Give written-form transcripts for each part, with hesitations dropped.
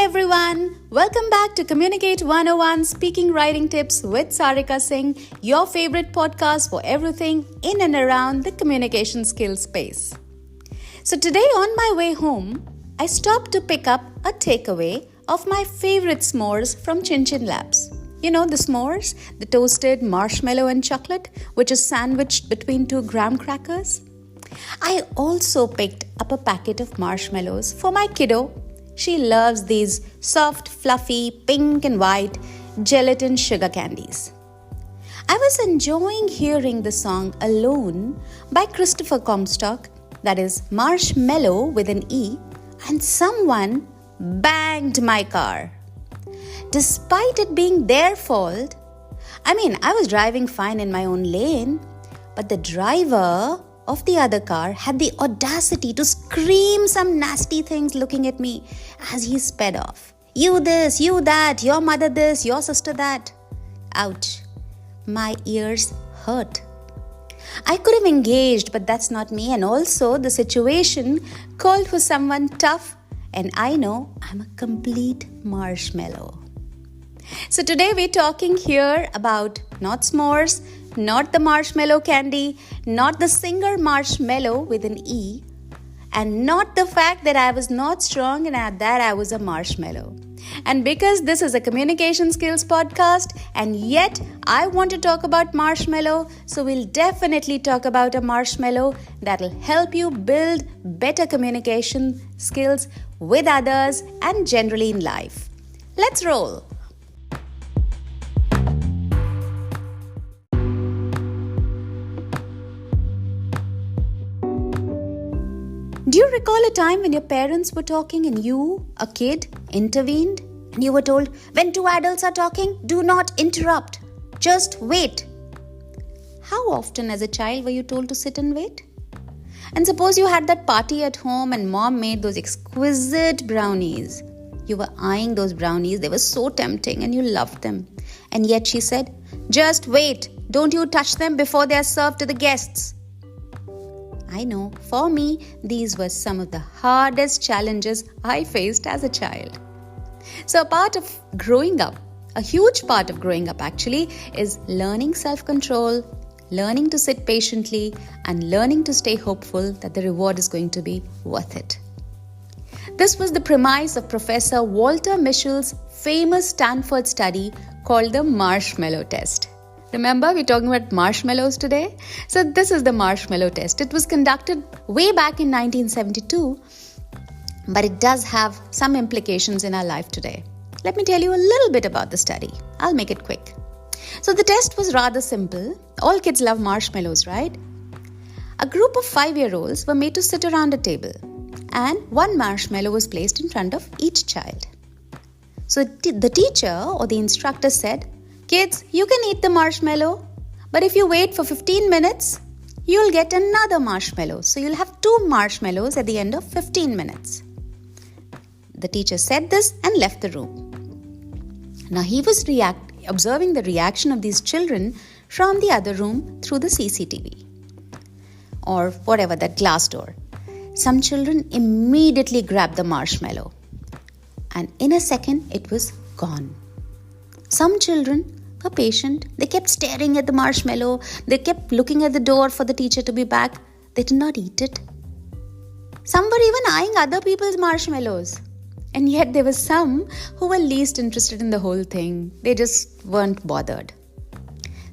everyone, welcome back to Communicate 101 Speaking Writing Tips with Sarika Singh, your favorite podcast for everything in and around the communication skills space. So today on my way home, I stopped to pick up a takeaway of my favorite s'mores from Chin Chin Labs. You know the s'mores, the toasted marshmallow and chocolate, which is sandwiched between two graham crackers? I also picked up a packet of marshmallows for my kiddo. She loves these soft, fluffy, pink and white gelatin sugar candies. I was enjoying hearing the song Alone by Christopher Comstock, that is Marshmallow with an E, and someone banged my car. Despite it being their fault, I was driving fine in my own lane, but the driver of the other car had the audacity to scream some nasty things looking at me as he sped off. You this, you that, your mother this, your sister that. Ouch. My ears hurt. I could have engaged, but that's not me, and also the situation called for someone tough, and I know I'm a complete marshmallow. So today we're talking here about not s'mores, not the marshmallow candy, not the singer marshmallow with an E, and not the fact that I was not strong and that I was a marshmallow. And because this is a communication skills podcast, and yet I want to talk about marshmallow, so we'll definitely talk about a marshmallow that'll help you build better communication skills with others and generally in life. Let's roll. Do you recall a time when your parents were talking and you, a kid, intervened? And you were told, when two adults are talking, do not interrupt. Just wait. How often as a child were you told to sit and wait? And suppose you had that party at home and mom made those exquisite brownies. You were eyeing those brownies. They were so tempting and you loved them. And yet she said, just wait. Don't you touch them before they are served to the guests. I know, for me, these were some of the hardest challenges I faced as a child. So a part of growing up, a huge part of growing up actually, is learning self-control, learning to sit patiently, and learning to stay hopeful that the reward is going to be worth it. This was the premise of Professor Walter Mischel's famous Stanford study called the marshmallow test. Remember, we're talking about marshmallows today? So this is the marshmallow test. It was conducted way back in 1972, but it does have some implications in our life today. Let me tell you a little bit about the study. I'll make it quick. So the test was rather simple. All kids love marshmallows, right? A group of 5-year-olds were made to sit around a table, and one marshmallow was placed in front of each child. So the teacher or the instructor said, kids, you can eat the marshmallow, but if you wait for 15 minutes, you'll get another marshmallow. So you'll have 2 marshmallows at the end of 15 minutes. The teacher said this and left the room. Now he was observing the reaction of these children from the other room through the CCTV or whatever, that glass door. Some children immediately grabbed the marshmallow, and in a second it was gone. Some children were patient. They kept staring at the marshmallow. They kept looking at the door for the teacher to be back. They did not eat it. Some were even eyeing other people's marshmallows. And yet there were some who were least interested in the whole thing. They just weren't bothered.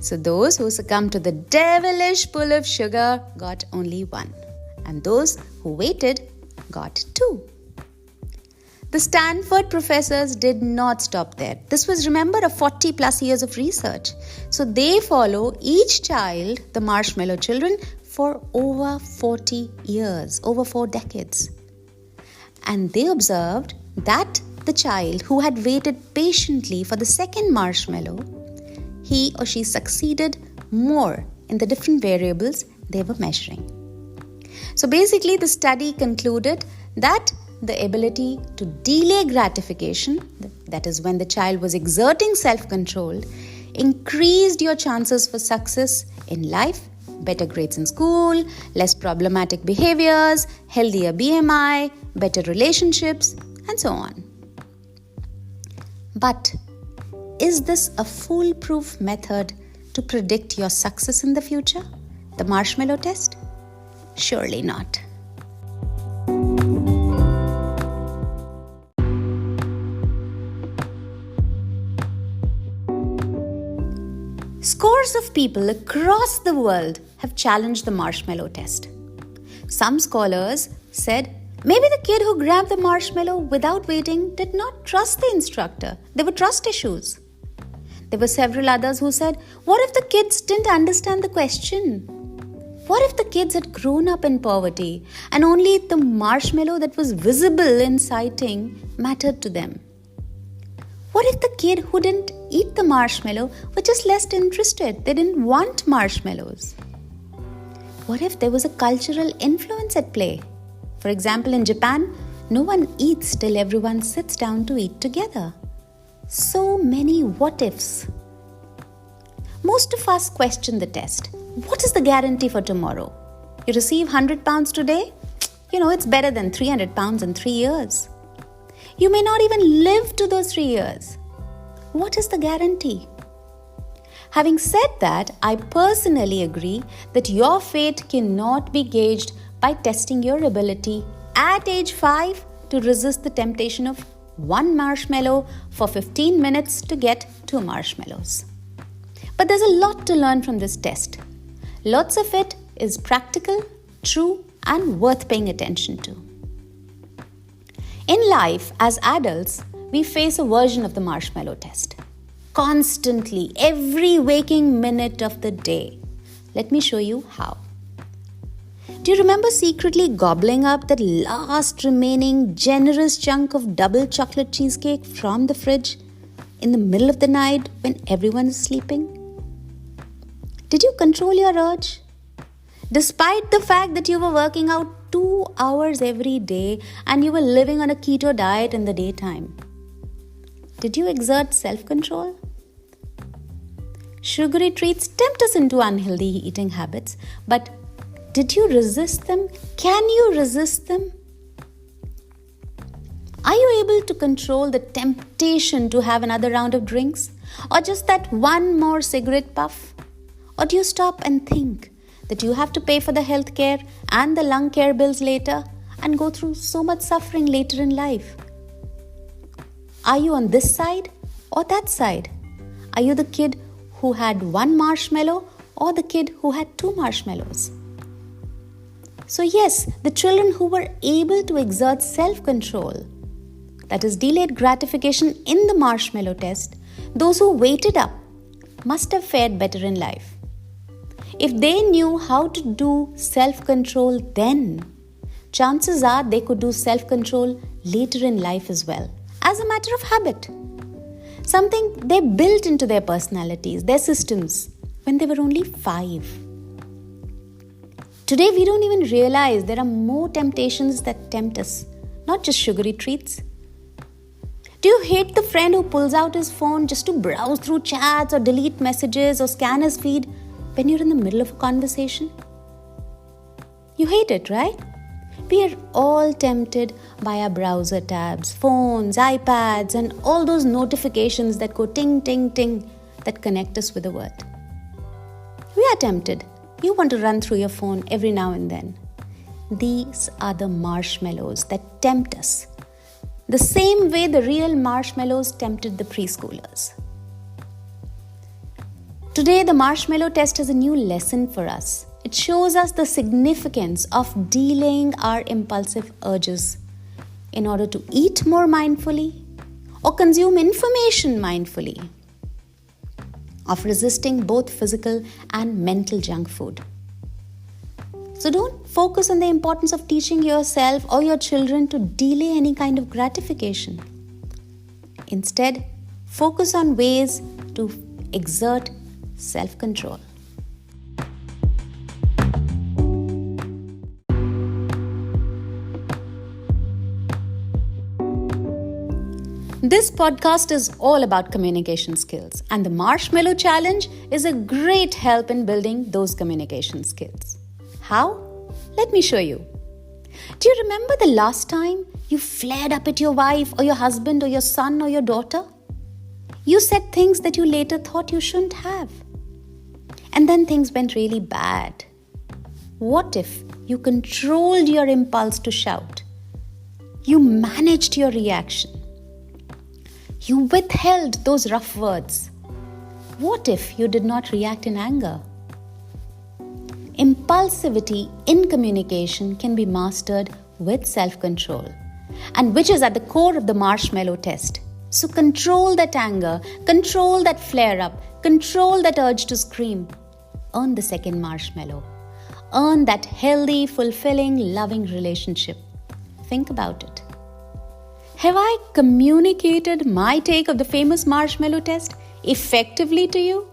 So those who succumbed to the devilish pull of sugar got only 1. And those who waited got 2. The Stanford professors did not stop there. This was, remember, a 40 plus years of research. So they follow each child, the marshmallow children, for over 40 years, over 4 decades. And they observed that the child who had waited patiently for the second marshmallow, he or she succeeded more in the different variables they were measuring. So basically, the study concluded that the ability to delay gratification, that is when the child was exerting self-control, increased your chances for success in life, better grades in school, less problematic behaviors, healthier BMI, better relationships, and so on. But is this a foolproof method to predict your success in the future? The marshmallow test? Surely not. Scores of people across the world have challenged the marshmallow test. Some scholars said maybe the kid who grabbed the marshmallow without waiting did not trust the instructor. There were trust issues. There were several others who said, what if the kids didn't understand the question? What if the kids had grown up in poverty and only the marshmallow that was visible in sighting mattered to them? What if the kid who didn't eat the marshmallow were just less interested? They didn't want marshmallows. What if there was a cultural influence at play? For example, in Japan, no one eats till everyone sits down to eat together. So many what ifs. Most of us question the test. What is the guarantee for tomorrow? You receive £100 today? It's better than £300 in 3 years. You may not even live to those 3 years. What is the guarantee? Having said that, I personally agree that your fate cannot be gauged by testing your ability at age 5 to resist the temptation of one marshmallow for 15 minutes to get 2 marshmallows. But there's a lot to learn from this test. Lots of it is practical, true, and worth paying attention to. In life, as adults, we face a version of the marshmallow test. Constantly, every waking minute of the day. Let me show you how. Do you remember secretly gobbling up that last remaining generous chunk of double chocolate cheesecake from the fridge in the middle of the night when everyone is sleeping? Did you control your urge? Despite the fact that you were working out 2 hours every day and you were living on a keto diet in the daytime. Did you exert self-control? Sugary treats tempt us into unhealthy eating habits, but did you resist them? Can you resist them? Are you able to control the temptation to have another round of drinks? Or just that one more cigarette puff? Or do you stop and think that you have to pay for the health care and the lung care bills later and go through so much suffering later in life? Are you on this side or that side? Are you the kid who had 1 marshmallow or the kid who had 2 marshmallows? So yes, the children who were able to exert self-control, that is delayed gratification in the marshmallow test, those who waited up must have fared better in life. If they knew how to do self-control then, chances are they could do self-control later in life as well, as a matter of habit. Something they built into their personalities, their systems, when they were only 5. Today, we don't even realize there are more temptations that tempt us, not just sugary treats. Do you hate the friend who pulls out his phone just to browse through chats or delete messages or scan his feed when you're in the middle of a conversation? You hate it, right? We are all tempted by our browser tabs, phones, iPads, and all those notifications that go ting, ting, ting that connect us with the world. We are tempted. You want to run through your phone every now and then. These are the marshmallows that tempt us. The same way the real marshmallows tempted the preschoolers. Today, the marshmallow test has a new lesson for us. It shows us the significance of delaying our impulsive urges in order to eat more mindfully or consume information mindfully, of resisting both physical and mental junk food. So don't focus on the importance of teaching yourself or your children to delay any kind of gratification. Instead, focus on ways to exert self-control. This podcast is all about communication skills, and the Marshmallow Challenge is a great help in building those communication skills. How? Let me show you. Do you remember the last time you flared up at your wife or your husband or your son or your daughter? You said things that you later thought you shouldn't have. And then things went really bad. What if you controlled your impulse to shout? You managed your reaction. You withheld those rough words. What if you did not react in anger? Impulsivity in communication can be mastered with self-control, and which is at the core of the marshmallow test. So control that anger, control that flare-up, control that urge to scream. Earn the second marshmallow. Earn that healthy, fulfilling, loving relationship. Think about it. Have I communicated my take of the famous marshmallow test effectively to you?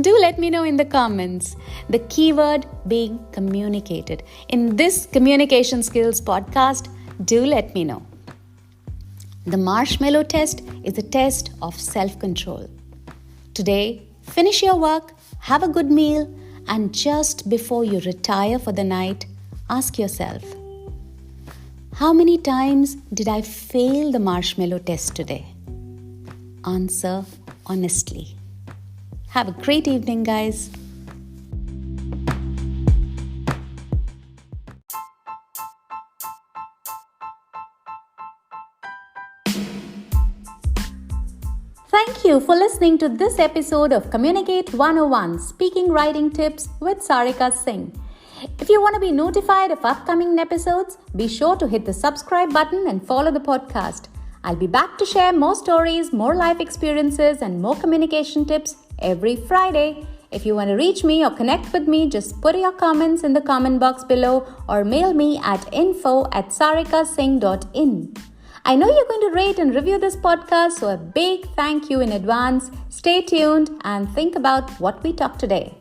Do let me know in the comments. The keyword being communicated. In this Communication Skills podcast, do let me know. The marshmallow test is a test of self-control. Today, finish your work, have a good meal, and just before you retire for the night, ask yourself, how many times did I fail the marshmallow test today? Answer honestly. Have a great evening, guys. Thank you for listening to this episode of Communicate 101 Speaking Writing Tips with Sarika Singh. If you want to be notified of upcoming episodes, be sure to hit the subscribe button and follow the podcast. I'll be back to share more stories, more life experiences, and more communication tips every Friday. If you want to reach me or connect with me, just put your comments in the comment box below or mail me at info@sarikasingh.in. I know you're going to rate and review this podcast, so a big thank you in advance. Stay tuned and think about what we talked today.